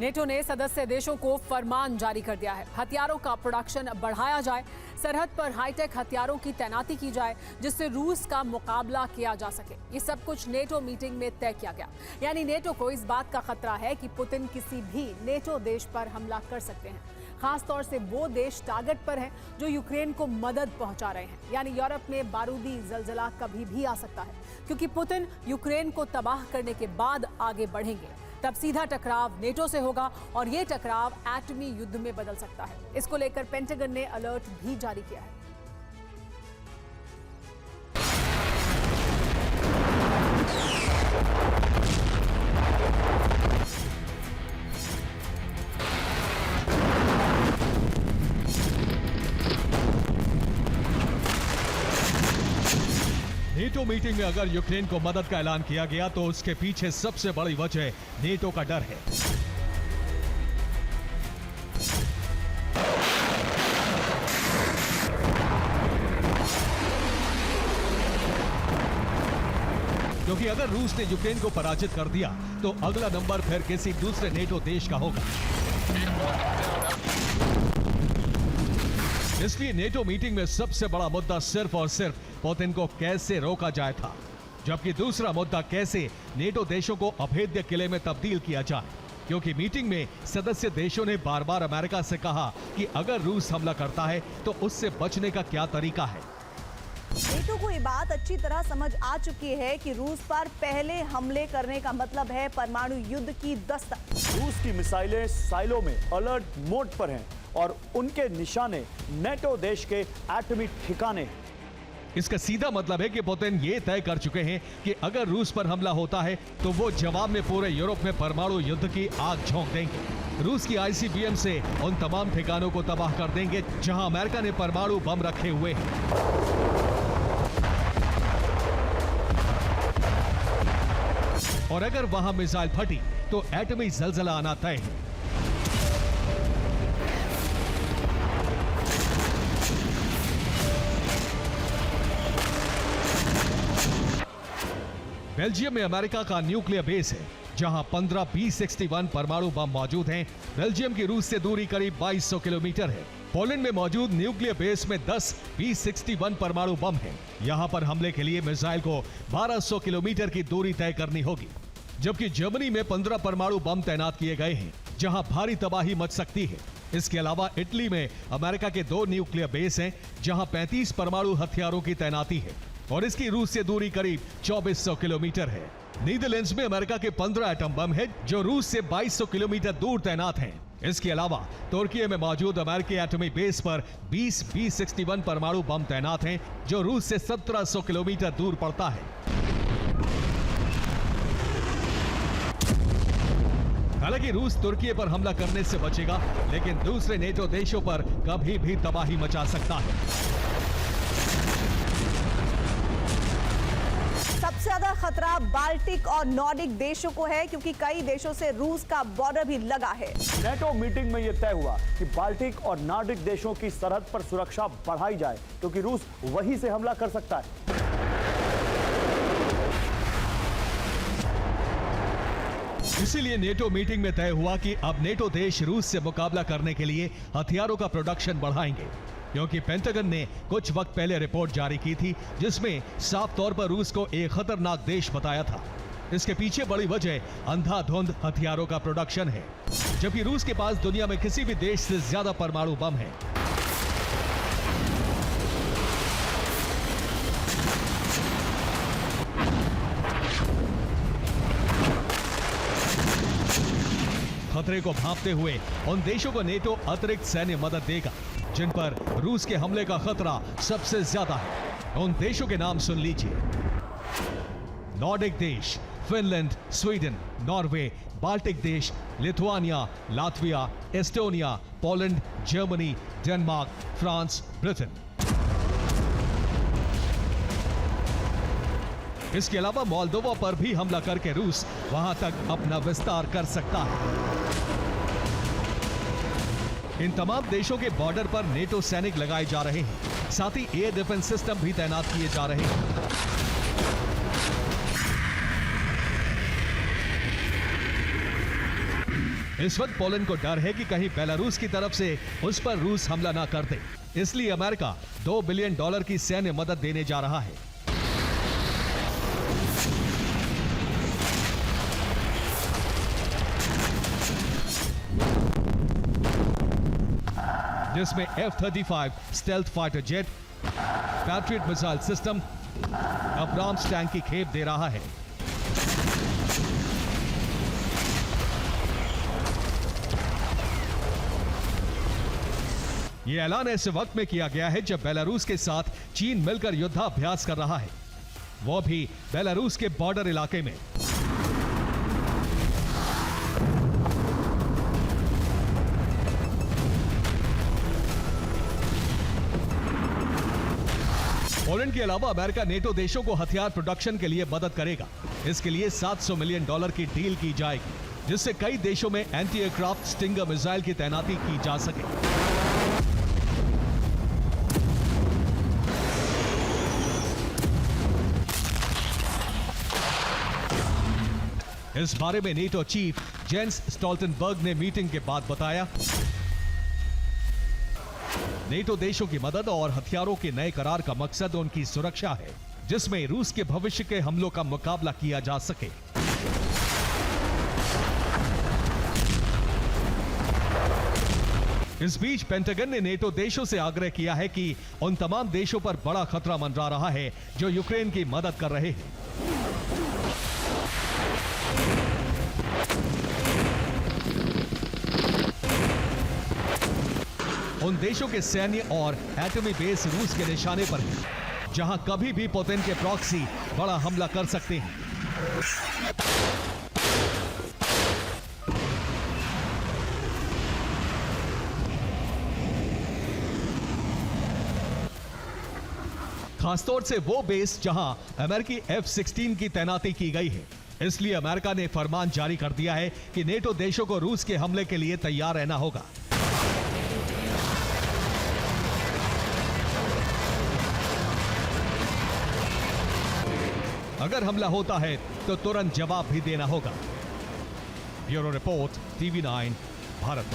NATO ने सदस्य देशों को फरमान जारी कर दिया है। हथियारों का प्रोडक्शन बढ़ाया जाए, सरहद पर हाईटेक हथियारों की तैनाती की जाए जिससे रूस का मुकाबला किया जा सके। ये सब कुछ नेटो मीटिंग में तय किया गया। यानी नेटो को इस बात का खतरा है कि पुतिन किसी भी नेटो देश पर हमला कर सकते हैं। खासतौर से वो देश टारगेट पर हैं जो यूक्रेन को मदद पहुंचा रहे हैं। यानी यूरोप में बारूदी जलजला कभी भी आ सकता है, क्योंकि पुतिन यूक्रेन को तबाह करने के बाद आगे बढ़ेंगे। तब सीधा टकराव नेटो से होगा और ये टकराव एटमी युद्ध में बदल सकता है। इसको लेकर पेंटागन ने अलर्ट भी जारी किया है। नेटो मीटिंग में अगर यूक्रेन को मदद का ऐलान किया गया तो उसके पीछे सबसे बड़ी वजह नेटो का डर है। क्योंकि अगर रूस ने यूक्रेन को पराजित कर दिया तो अगला नंबर फिर किसी दूसरे नेटो देश का होगा। इसलिए नेटो मीटिंग में सबसे बड़ा मुद्दा सिर्फ और सिर्फ पुतिन को कैसे रोका जाए था, जबकि दूसरा मुद्दा कैसे नेटो देशों को अभेद्य किले में तब्दील किया जाए। क्योंकि मीटिंग में सदस्य देशों ने बार बार अमेरिका से कहा कि अगर रूस हमला करता है तो उससे बचने का क्या तरीका है। नेटो को ये बात अच्छी तरह समझ आ चुकी है कि रूस पर पहले हमले करने का मतलब है परमाणु युद्ध की दस्तक। रूस की मिसाइलें साइलो में अलर्ट मोड पर हैं और उनके निशाने नेटो देश के एटमी ठिकाने हैं। इसका सीधा मतलब है कि पुतिन ये तय कर चुके हैं कि अगर रूस पर हमला होता है तो वो जवाब में पूरे यूरोप में परमाणु युद्ध की आग झोंक देंगे। रूस की आईसीबीएम से उन तमाम ठिकानों को तबाह कर देंगे जहां अमेरिका ने परमाणु बम रखे हुए हैं। और अगर वहां मिसाइल फटी तो एटमी जलजला आना तय है। बेल्जियम में अमेरिका का न्यूक्लियर बेस है जहां 15 B-61 परमाणु बम मौजूद हैं। बेल्जियम की रूस से दूरी करीब 2200 किलोमीटर है। पोलैंड में मौजूद न्यूक्लियर बेस में 10 B-61 परमाणु बम हैं। यहां पर हमले के लिए मिसाइल को 1200 किलोमीटर की दूरी तय करनी होगी। जबकि जर्मनी में 15 परमाणु बम तैनात किए गए हैं जहां भारी तबाही मच सकती है। इसके अलावा इटली में अमेरिका के 2 न्यूक्लियर बेस हैं जहां 35 परमाणु हथियारों की तैनाती है और इसकी रूस से दूरी करीब 2400 किलोमीटर है। नीदरलैंड्स में अमेरिका के 15 एटम बम है जो रूस से 2200 किलोमीटर दूर तैनात हैं। इसके अलावा तुर्की में मौजूद अमेरिकी एटमी बेस पर 20 B-61 परमाणु बम तैनात हैं जो रूस से 1700 किलोमीटर दूर पड़ता है। हालांकि रूस तुर्की पर हमला करने से बचेगा, लेकिन दूसरे नेटो देशों पर कभी भी तबाही मचा सकता है। सबसे ज्यादा खतरा बाल्टिक और नॉर्डिक देशों को है क्योंकि कई देशों से रूस का बॉर्डर भी लगा है। नेटो मीटिंग में यह तय हुआ कि बाल्टिक और नॉर्डिक देशों की सरहद पर सुरक्षा बढ़ाई जाए क्योंकि रूस वहीं से हमला कर सकता है। इसीलिए नेटो मीटिंग में तय हुआ कि अब नेटो देश रूस से मुकाबला करने के लिए हथियारों का प्रोडक्शन बढ़ाएंगे। क्योंकि पेंटागन ने कुछ वक्त पहले रिपोर्ट जारी की थी जिसमें साफ तौर पर रूस को एक खतरनाक देश बताया था। इसके पीछे बड़ी वजह अंधाधुंध हथियारों का प्रोडक्शन है, जबकि रूस के पास दुनिया में किसी भी देश से ज्यादा परमाणु बम है। खतरे को भांपते हुए उन देशों को नेटो अतिरिक्त सैन्य मदद देगा जिन पर रूस के हमले का खतरा सबसे ज्यादा है। उन देशों के नाम सुन लीजिए। नॉर्डिक देश, फिनलैंड, स्वीडन, नॉर्वे, बाल्टिक देश, Lithuania, Latvia, Estonia, Poland, Germany, Denmark, France, Britain. इसके अलावा मोल्दोवा पर भी हमला करके रूस वहां तक अपना विस्तार कर सकता है। इन तमाम देशों के बॉर्डर पर नेटो सैनिक लगाए जा रहे हैं, साथ ही एयर डिफेंस सिस्टम भी तैनात किए जा रहे हैं। इस वक्त पोलैंड को डर है कि कहीं बेलारूस की तरफ से उस पर रूस हमला ना कर दे, इसलिए अमेरिका $2 बिलियन की सैन्य मदद देने जा रहा है। जिसमें F-35 stealth fighter jet, patriot missile system, Abrams tank की खेप दे रहा है। यह ऐलान ऐसे वक्त में किया गया है जब बेलारूस के साथ चीन मिलकर युद्धाभ्यास कर रहा है, वो भी बेलारूस के बॉर्डर इलाके में। पोलैंड के अलावा अमेरिका नेटो देशों को हथियार प्रोडक्शन के लिए मदद करेगा। इसके लिए $700 मिलियन की डील की जाएगी, जिससे कई देशों में एंटी एयरक्राफ्ट स्टिंगर मिसाइल की तैनाती की जा सके। इस बारे में नेटो चीफ जेंस स्टोल्टनबर्ग ने मीटिंग के बाद बताया, नेटो देशों की मदद और हथियारों के नए करार का मकसद उनकी सुरक्षा है, जिसमें रूस के भविष्य के हमलों का मुकाबला किया जा सके। इस बीच पेंटागन ने नेटो देशों से आग्रह किया है कि उन तमाम देशों पर बड़ा खतरा मंडरा रहा है जो यूक्रेन की मदद कर रहे हैं। उन देशों के सैन्य और एटमी बेस रूस के निशाने पर है, जहां कभी भी पुतिन के प्रॉक्सी बड़ा हमला कर सकते हैं। खासतौर से वो बेस जहां अमेरिकी F-16 की तैनाती की गई है। इसलिए अमेरिका ने फरमान जारी कर दिया है कि नेटो देशों को रूस के हमले के लिए तैयार रहना होगा। अगर हमला होता है तो तुरंत जवाब भी देना होगा। Bureau report, TV9 Bharat.